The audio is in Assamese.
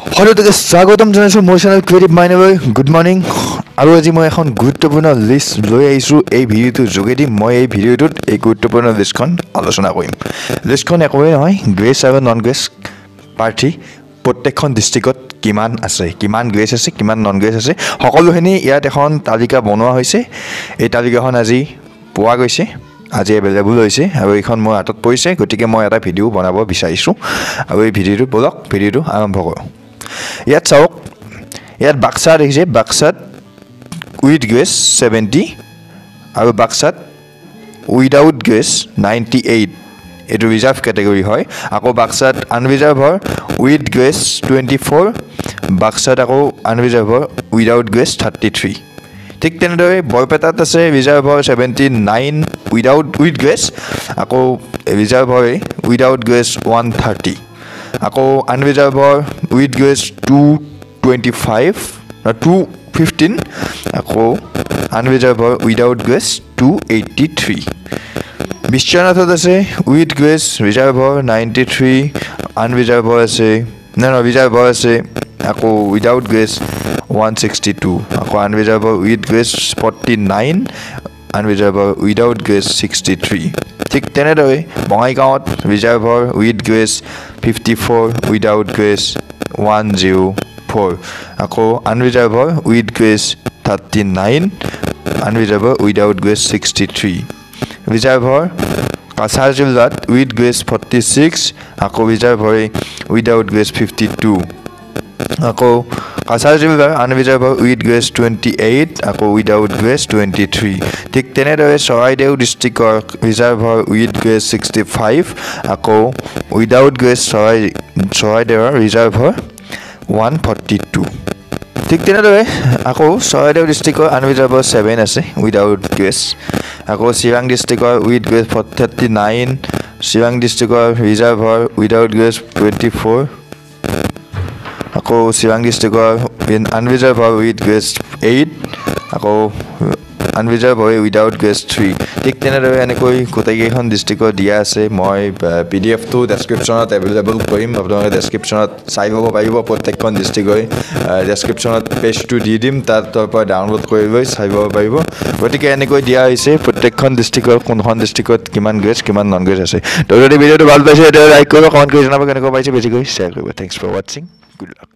Hello to Swagotam Janaisu মোৰ চেনেল ক্ৰিয়েটিভ মাইণ্ডৰ গুড মৰ্নিং আৰু আজি মই এখন গুৰুত্বপূৰ্ণ লিষ্ট লৈ আহিছোঁ এই ভিডিঅ'টোৰ যোগেদি মই এই ভিডিঅ'টোত এই গুৰুত্বপূৰ্ণ লিষ্টখন আলোচনা কৰিম লিষ্টখন একোৱেই নহয় গ্ৰেছ আৰু নন গ্ৰেছ প্ৰাৰ্থী প্ৰত্যেকখন ডিষ্ট্ৰিক্টত কিমান আছে কিমান গ্ৰেছ আছে কিমান নন গ্ৰেছ আছে সকলোখিনি ইয়াত এখন তালিকা বনোৱা হৈছে এই তালিকাখন আজি পোৱা গৈছে আজি এভেইলেবল হৈছে আৰু এইখন মোৰ হাতত পৰিছে গতিকে মই এটা ভিডিঅ' বনাব বিচাৰিছোঁ আৰু এই ভিডিঅ'টো বলক ভিডিঅ'টো আৰম্ভ কৰোঁ ইয়াত চাওক ইয়াত বাক্সা দেখিছে বাক্সাত উইথ গ্ৰেছ 70 আৰু বাক্সাত উইদাউট গ্ৰেছ 98 এটো ৰিজাৰ্ভ ক্যাটাগৰী হয় আকৌ বাক্সাত আনৰিজাৰ্ভৰ উইথ গ্ৰেছ 24 বাক্সাত আকৌ আনৰিজাৰ্ভৰ উইদাউট গ্ৰেছ 33 ঠিক তেনেদৰে বৰপেটাত আছে ৰিজাৰ্ভৰ 79 উইথ গ্ৰেছ আকৌ ৰিজাৰ্ভৰ উইদাউট গ্ৰেছ 130 আকৌ আনৰিজাৰ্ভৰ উইথ গ্ৰেছ 225 215 আকৌ আনৰিজাৰ্ভৰ উইদাউট গ্ৰেছ 283 বিশ্বনাথত আছে উইথ গ্ৰেছ ৰিজাৰ্ভৰ 93 আনৰিজাৰ্ভৰ আছে ৰিজাৰ্ভৰ আছে আকৌ উইদাউট গ্ৰেছ 162 আকৌ আনৰিজাৰ্ভৰ উইথ গ্ৰেছ 49 আনৰিজাৰ্ভৰ উইদাউট গ্ৰেছ 63 ঠিক তেনেদৰে বঙাইগাঁৱত ৰিজাৰ্ভৰ উইথ গ্ৰেছ 54 উইদাউট গ্ৰেছ 104 আকৌ আনৰিজাৰ্ভৰ উইথ গ্ৰেছ 39 আনৰিজাৰ্ভৰ উইদাউট গ্ৰেছ 63 ৰিজাৰ্ভৰ কাছাৰ জিলাত উইথ গ্ৰেছ 46 আকৌ ৰিজাৰ্ভৰ উইদাউট গ্ৰেছ 52 আকৌ কাছাৰ জিলাৰ আনৰিজাৰ্ভৰ উইথ গ্ৰেছ 28 আকৌ উইদাউট গ্ৰেছ 23 ঠিক তেনেদৰে চৰাইদেউ ডিষ্ট্ৰিক্টৰ ৰিজাৰ্ভৰ উইথ গ্ৰেছ 65 আকৌ উইদাউট গ্ৰেছ চৰাইদেউৰ ৰিজাৰ্ভৰ 142 ঠিক তেনেদৰে আকৌ চৰাইদেউ ডিষ্ট্ৰিক্টৰ আনৰিজাৰ্ভৰ 7 আছে উইদাউট গ্ৰেছ আকৌ চিৰাং ডিষ্ট্ৰিক্টৰ উইথ গ্ৰেছ 39 চিৰাং ডিষ্ট্ৰিক্টৰ ৰিজাৰ্ভৰ উইদাউট গ্ৰেছ 24 আকৌ চিৰাং ডিষ্ট্ৰিক্টৰ আনৰিজাৰ্ভৰ উইথ গ্ৰেছ 8 আকৌ আনৰিজাৰ্ভৰ উইদাউট গ্ৰেছ 3 ঠিক তেনেদৰে এনেকৈ গোটেইকেইখন ডিষ্ট্ৰিক্টৰ দিয়া আছে মই পিডিএফটো ডেছক্ৰিপশ্যনত এভেইলেবল কৰিম আপোনালোকে ডেছক্ৰিপশ্যনত চাই ল'ব পাৰিব প্ৰত্যেকখন ডিষ্ট্ৰিক্টৰ ডেছক্ৰিপশ্যনত পেজটো দি দিম তাৰ পৰা ডাউনলোড কৰি লৈ চাই ল'ব পাৰিব গতিকে এনেকৈ দিয়া হৈছে প্ৰত্যেকখন ডিষ্ট্ৰিক্টৰ কোনখন ডিষ্ট্ৰিক্টত কিমান গ্ৰেছ কিমান নন গ্ৰেছ আছে তো যদি ভিডিঅ'টো ভাল পাইছে তেতিয়া লাইক কৰিব কমেণ্ট কৰি জনাব কেনেকুৱা পাইছে বেছিকৈ শ্বেয়াৰ কৰিব থেংকছ ফৰ ৱাচিং গুড লাক